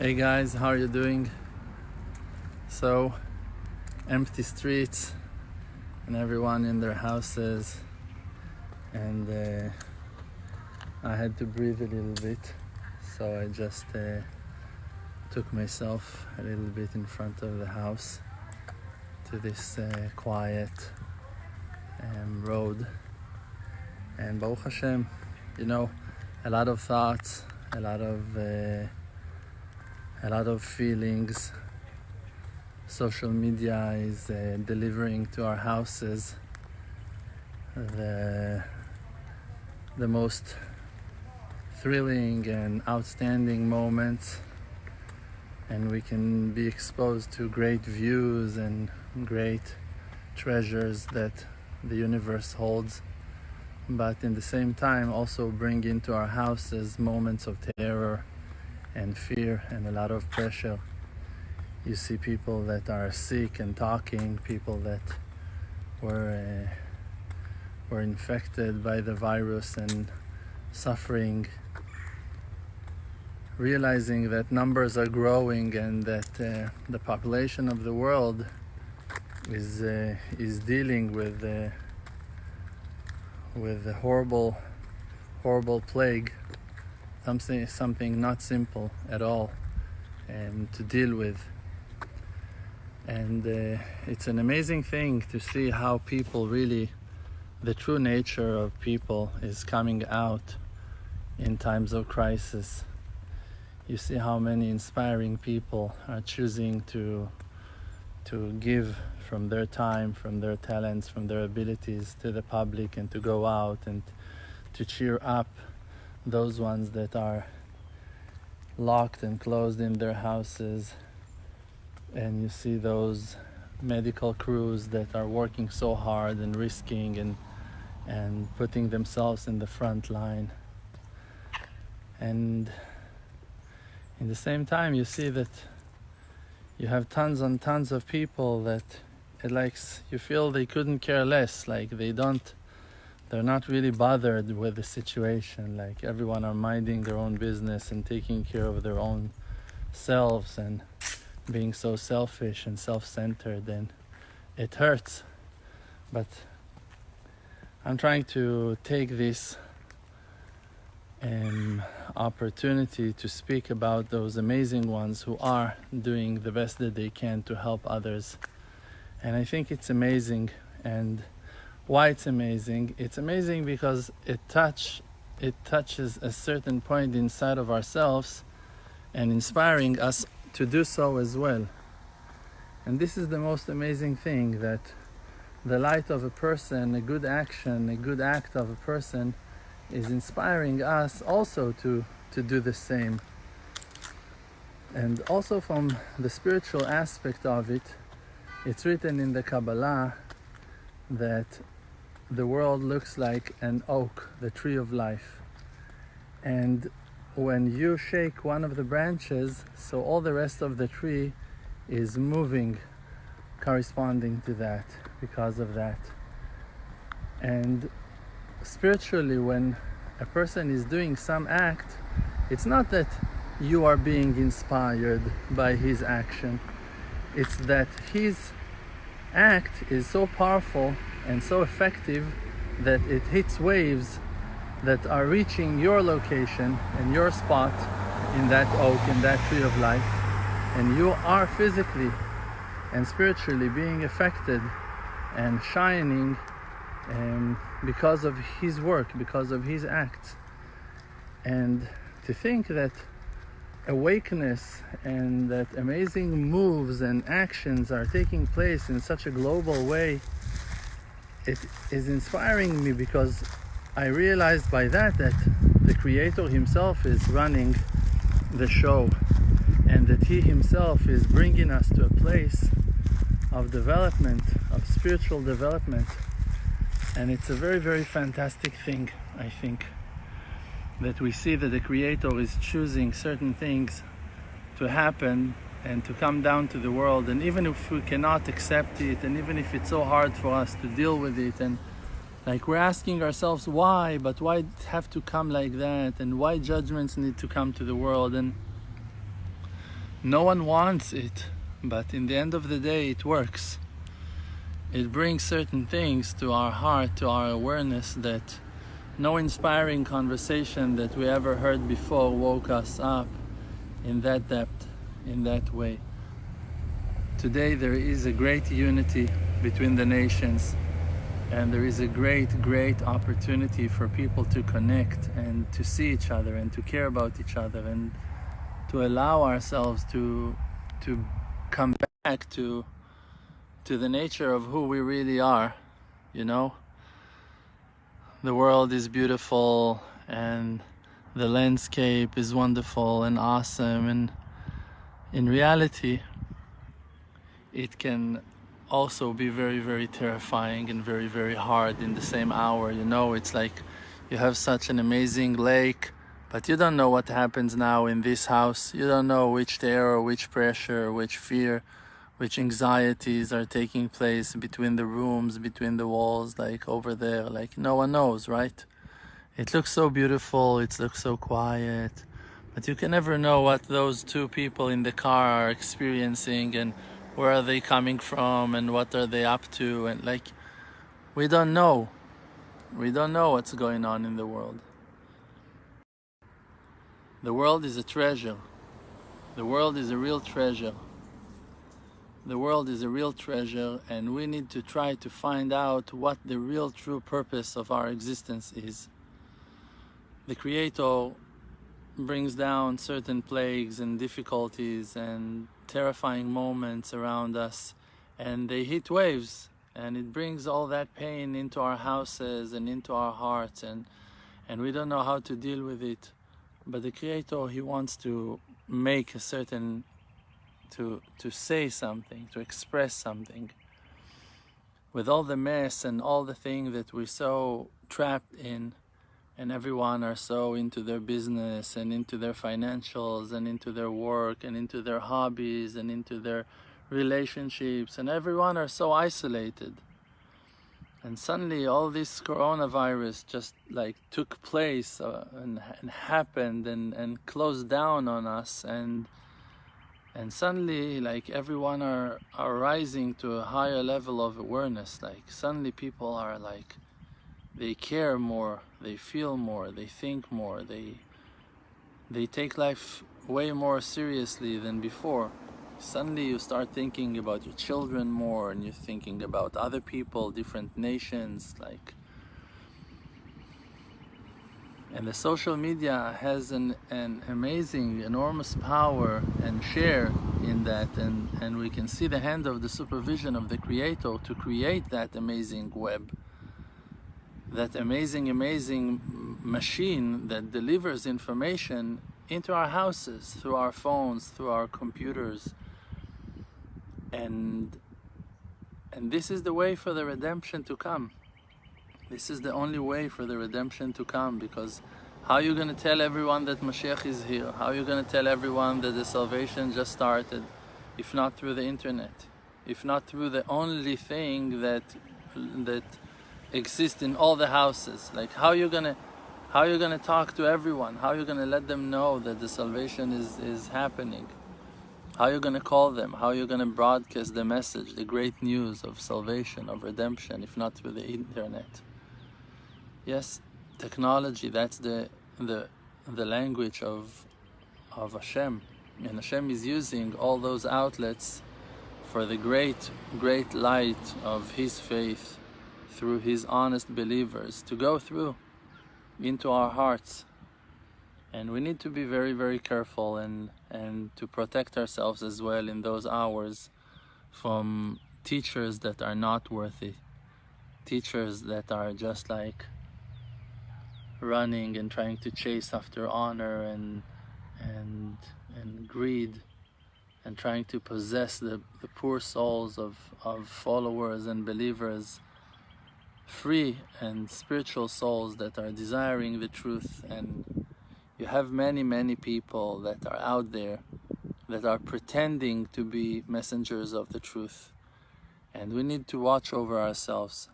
Hey guys, how are you doing? So, empty streets and everyone in their houses, and I had to breathe a little bit, so I just took myself a little bit in front of the house to this quiet road. And Baruch Hashem, a lot of thoughts, a lot of feelings. Social media is delivering to our houses the most thrilling and outstanding moments, and we can be exposed to great views and great treasures that the universe holds, but in the same time also bring into our houses moments of terror and fear and a lot of pressure. You see people that are sick and talking, people that were infected by the virus and suffering, realizing that numbers are growing and that the population of the world is dealing with a horrible plague, something not simple at all to deal with. And it's an amazing thing to see how people really, the true nature of people is coming out in times of crisis. You see how many inspiring people are choosing to give from their time, from their talents, from their abilities to the public, and to go out and to cheer up those ones that are locked and closed in their houses. And you see those medical crews that are working so hard and risking and putting themselves in the front line. And in the same time, you see that you have tons and tons of people that you feel they couldn't care less, like they're not really bothered with the situation, like everyone are minding their own business and taking care of their own selves and being so selfish and self-centered, and it hurts. But I'm trying to take this opportunity to speak about those amazing ones who are doing the best that they can to help others. And I think it's amazing. And why it's amazing? It's amazing because it touches a certain point inside of ourselves and inspiring us to do so as well. And this is the most amazing thing, that the light of a person, a good action, a good act of a person is inspiring us also to do the same. And also from the spiritual aspect of it, it's written in the Kabbalah that the world looks like an oak, the tree of life. And when you shake one of the branches, so all the rest of the tree is moving corresponding to that, because of that. And spiritually, when a person is doing some act, it's not that you are being inspired by his action. It's that his act is so powerful and so effective that it hits waves that are reaching your location and your spot in that oak, in that tree of life, and you are physically and spiritually being affected and shining because of his work, because of his acts. And to think that awakeness and that amazing moves and actions are taking place in such a global way, it is inspiring me, because I realized by that the Creator himself is running the show, and that he himself is bringing us to a place of development, of spiritual development. And it's a very, very fantastic thing, I think, that we see that the Creator is choosing certain things to happen and to come down to the world. And even if we cannot accept it, and even if it's so hard for us to deal with it, and like we're asking ourselves why, but why it have to come like that, and why judgments need to come to the world. And No one wants it, but in the end of the day it works. It brings certain things to our heart, to our awareness, that no inspiring conversation that we ever heard before woke us up in that depth, in that way. Today there is a great unity between the nations, and there is a great opportunity for people to connect and to see each other and to care about each other and to allow ourselves to come back to the nature of who we really are. You know, the world is beautiful and the landscape is wonderful and awesome, and in reality it can also be very terrifying and very hard in the same hour. You know, it's like you have such an amazing lake, but you don't know what happens now in this house. You don't know which terror, which pressure, which fear, which anxieties are taking place between the rooms, between the walls, like over there. Like no one knows, right? It looks so beautiful, it looks so quiet, but you can never know what those two people in the car are experiencing and where are they coming from and what are they up to, and like we don't know. We don't know what's going on in the world. The world is a treasure. The world is a real treasure. The world is a real treasure, and we need to try to find out what the real true purpose of our existence is. The Creator brings down certain plagues and difficulties and terrifying moments around us, and they hit waves, and it brings all that pain into our houses and into our hearts, and we don't know how to deal with it. But the Creator, He wants to make a certain, to say something, to express something. With all the mess and all the things that we're so trapped in, and everyone are so into their business and into their financials and into their work and into their hobbies and into their relationships, and everyone are so isolated. And suddenly all this coronavirus just like took place and happened and closed down on us, and suddenly like everyone are rising to a higher level of awareness. Like suddenly people are like, they care more, they feel more, they think more, they take life way more seriously than before. Suddenly you start thinking about your children more, and you're thinking about other people, different nations, like. And the social media has an amazing, enormous power and share in that, and we can see the hand of the supervision of the Creator to create that amazing web, that amazing machine that delivers information into our houses, through our phones, through our computers. And this is the way for the redemption to come. This is the only way for the redemption to come, because how are you going to tell everyone that Mashiach is here? How are you going to tell everyone that the salvation just started, if not through the internet, if not through the only thing that exist in all the houses? Like how are you gonna talk to everyone? How are you gonna let them know that the salvation is happening? How are you gonna call them? How are you gonna broadcast the message, the great news of salvation, of redemption, if not through the internet? Yes, technology, that's the language of Hashem, and Hashem is using all those outlets for the great light of His faith through His honest believers to go through into our hearts. And we need to be very careful and to protect ourselves as well in those hours from teachers that are not worthy, teachers that are just like running and trying to chase after honor and greed, and trying to possess the poor souls of followers and believers, free and spiritual souls that are desiring the truth. And you have many people that are out there that are pretending to be messengers of the truth, and we need to watch over ourselves.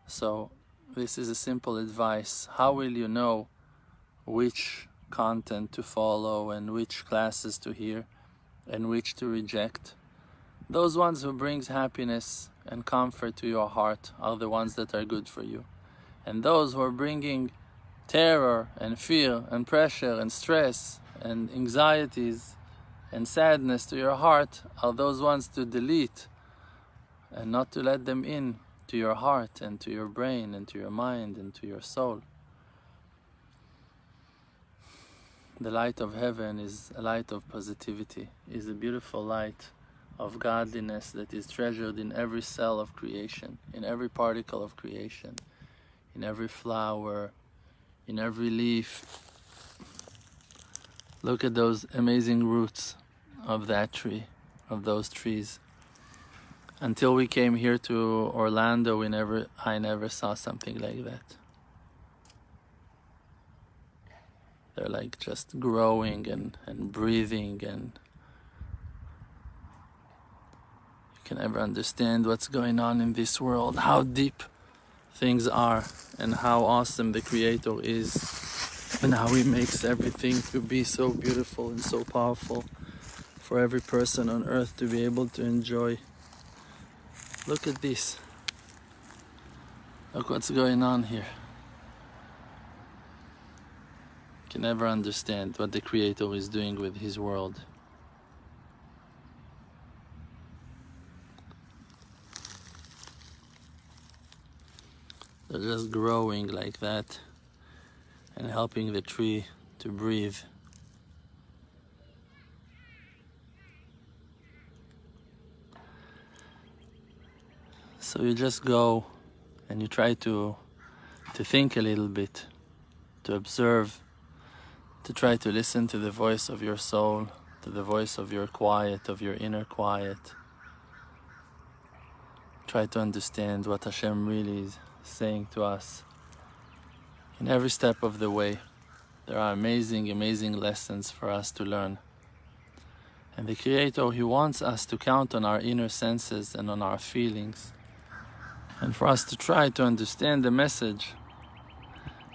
So this is a simple advice. How will you know which content to follow and which classes to hear? and which to reject. Those ones who brings happiness and comfort to your heart are the ones that are good for you. And those who are bringing terror and fear and pressure and stress and anxieties and sadness to your heart are those ones to delete and not to let them in to your heart and to your brain and to your mind and to your soul. The light of heaven is a light of positivity, is a beautiful light of godliness that is treasured in every cell of creation, in every particle of creation, in every flower, in every leaf. Look at those amazing roots of that tree, of those trees. Until we came here to Orlando, I never saw something like that. They're like just growing and breathing, and you can never understand what's going on in this world, how deep things are, and how awesome the Creator is, and how He makes everything to be so beautiful and so powerful for every person on earth to be able to enjoy. Look at this. Look what's going on here. You can never understand what the Creator is doing with His world. They're just growing like that and helping the tree to breathe. So you just go and you try to think a little bit, to observe, to try to listen to the voice of your soul, to the voice of your quiet, of your inner quiet. Try to understand what Hashem really is saying to us. In every step of the way, there are amazing, amazing lessons for us to learn. And the Creator, He wants us to count on our inner senses and on our feelings, and for us to try to understand the message.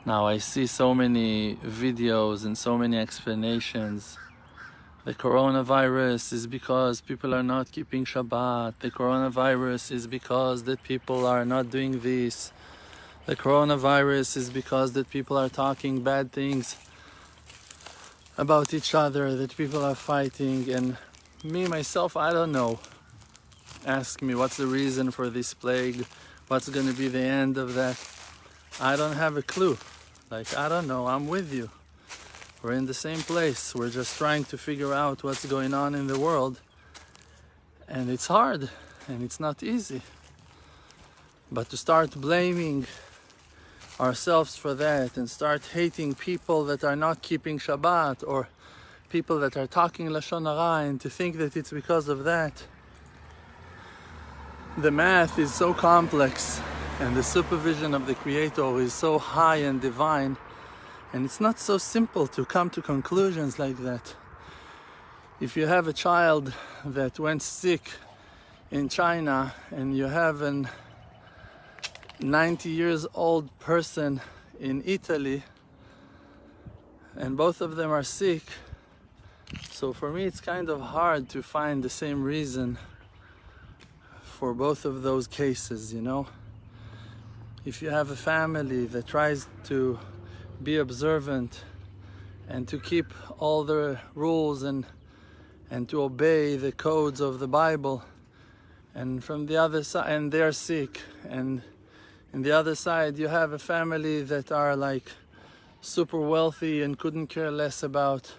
Now I see so many videos and so many explanations. The coronavirus is because people are not keeping Shabbat. The coronavirus is because that people are not doing this. The coronavirus is because that people are talking bad things about each other, that people are fighting. And me, myself, I don't know. Ask me, what's the reason for this plague? What's going to be the end of that? I don't have a clue. Like, I don't know. I'm with you. We're in the same place. We're just trying to figure out what's going on in the world. And it's hard. And it's not easy. But to start blaming ourselves for that and start hating people that are not keeping Shabbat or people that are talking Lashon Hara, and to think that it's because of that. The math is so complex and the supervision of the Creator is so high and divine, and it's not so simple to come to conclusions like that. If you have a child that went sick in China and you have an 90 years old person in Italy and both of them are sick, so for me it's kind of hard to find the same reason for both of those cases, you know. If you have a family that tries to be observant and to keep all the rules and to obey the codes of the Bible, and from the other side, and they're sick, and in the other side you have a family that are like super wealthy and couldn't care less about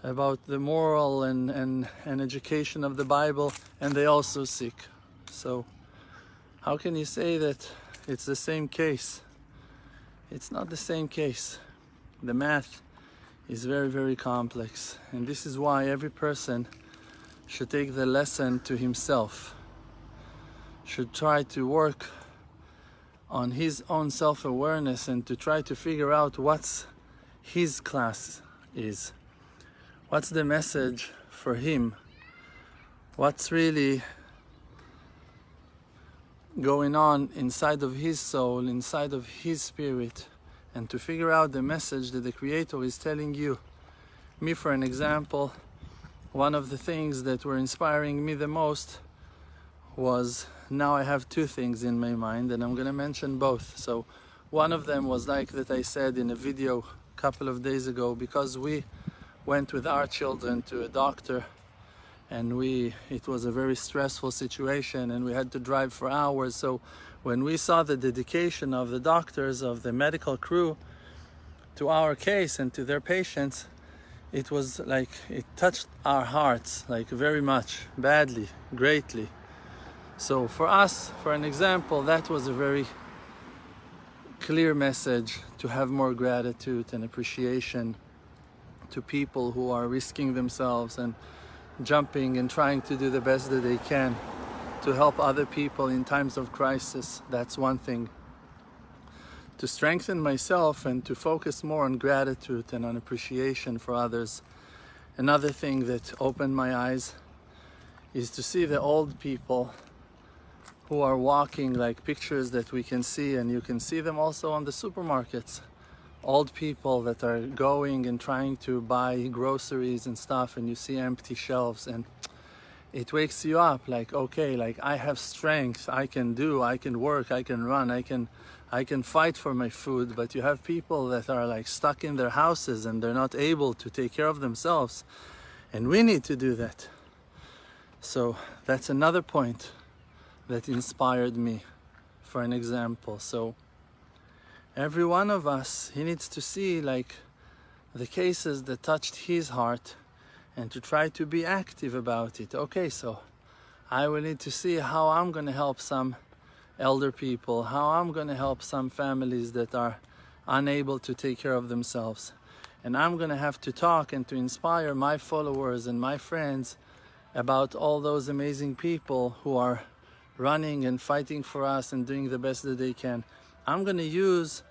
the moral and education of the Bible, and they also sick. So how can you say that it's the same case? It's not the same case. The math is very, very complex, and this is why every person should take the lesson to himself, should try to work on his own self-awareness and to try to figure out what's his class is, what's the message for him, what's really going on inside of his soul, inside of his spirit, and to figure out the message that the Creator is telling you. Me, for an example, one of the things that were inspiring me the most was, now I have two things in my mind and I'm gonna mention both. So one of them was like that I said in a video a couple of days ago, because we went with our children to a doctor and it was a very stressful situation and we had to drive for hours. So when we saw the dedication of the doctors, of the medical crew to our case and to their patients, it was like it touched our hearts like very much, badly, greatly. So for us, for an example, that was a very clear message to have more gratitude and appreciation to people who are risking themselves and jumping and trying to do the best that they can to help other people in times of crisis. That's one thing. To strengthen myself and to focus more on gratitude and on appreciation for others. Another thing that opened my eyes is to see the old people who are walking, like pictures that we can see, and you can see them also on the supermarkets. Old people that are going and trying to buy groceries and stuff, and you see empty shelves, and it wakes you up like, okay, like I have strength, I can work, I can run, I can fight for my food. But you have people that are like stuck in their houses and they're not able to take care of themselves, and we need to do that. So that's another point that inspired me, for an example. So every one of us, he needs to see like the cases that touched his heart and to try to be active about it. Okay, so I will need to see how I'm going to help some elder people, how I'm going to help some families that are unable to take care of themselves. And I'm going to have to talk and to inspire my followers and my friends about all those amazing people who are running and fighting for us and doing the best that they can. I'm going to use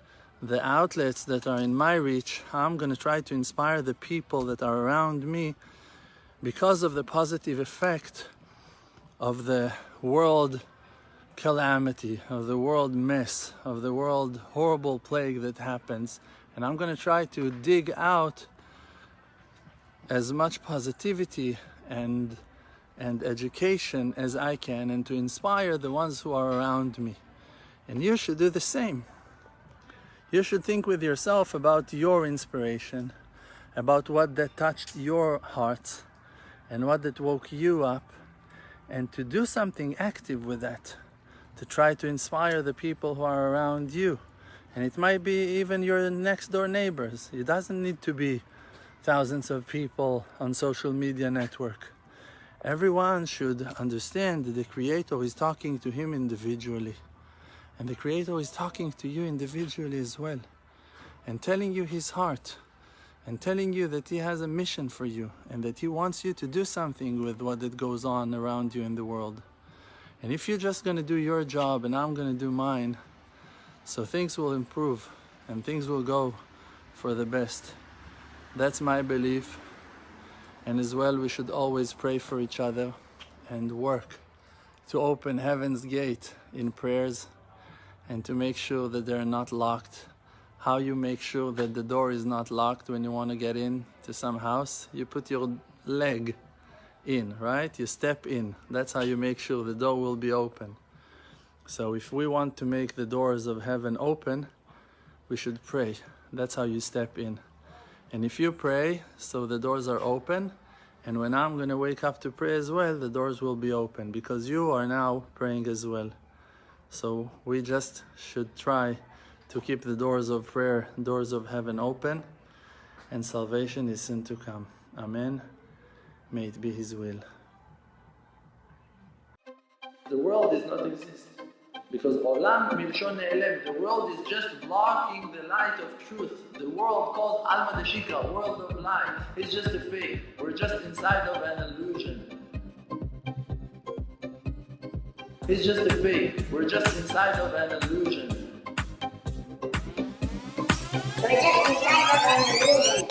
the outlets that are in my reach. I'm going to try to inspire the people that are around me because of the positive effect of the world calamity, of the world mess, of the world horrible plague that happens. And I'm going to try to dig out as much positivity and education as I can, and to inspire the ones who are around me. And you should do the same. You should think with yourself about your inspiration, about what that touched your heart and what that woke you up, and to do something active with that, to try to inspire the people who are around you. And it might be even your next door neighbors. It doesn't need to be thousands of people on social media network. Everyone should understand that the Creator is talking to him individually. And the Creator is talking to you individually as well. And telling you his heart. And telling you that he has a mission for you. And that he wants you to do something with what that goes on around you in the world. And if you're just going to do your job and I'm going to do mine, so things will improve and things will go for the best. That's my belief. And as well, we should always pray for each other and work to open heaven's gate in prayers and to make sure that they're not locked. How you make sure that the door is not locked when you want to get in to some house? You put your leg in, right? You step in. That's how you make sure the door will be open. So if we want to make the doors of heaven open, we should pray. That's how you step in. And if you pray, so the doors are open, and when I'm going to wake up to pray as well, the doors will be open, because you are now praying as well. So we just should try to keep the doors of prayer, doors of heaven open, and salvation is soon to come. Amen. May it be His will. The world does not exist. Because Olam Milshon Ne'elem, the world is just blocking the light of truth. The world called Alma Deshika, world of light, is just a fake. We're just inside of an illusion. It's just a fake. We're just inside of an illusion. We're just inside of an illusion.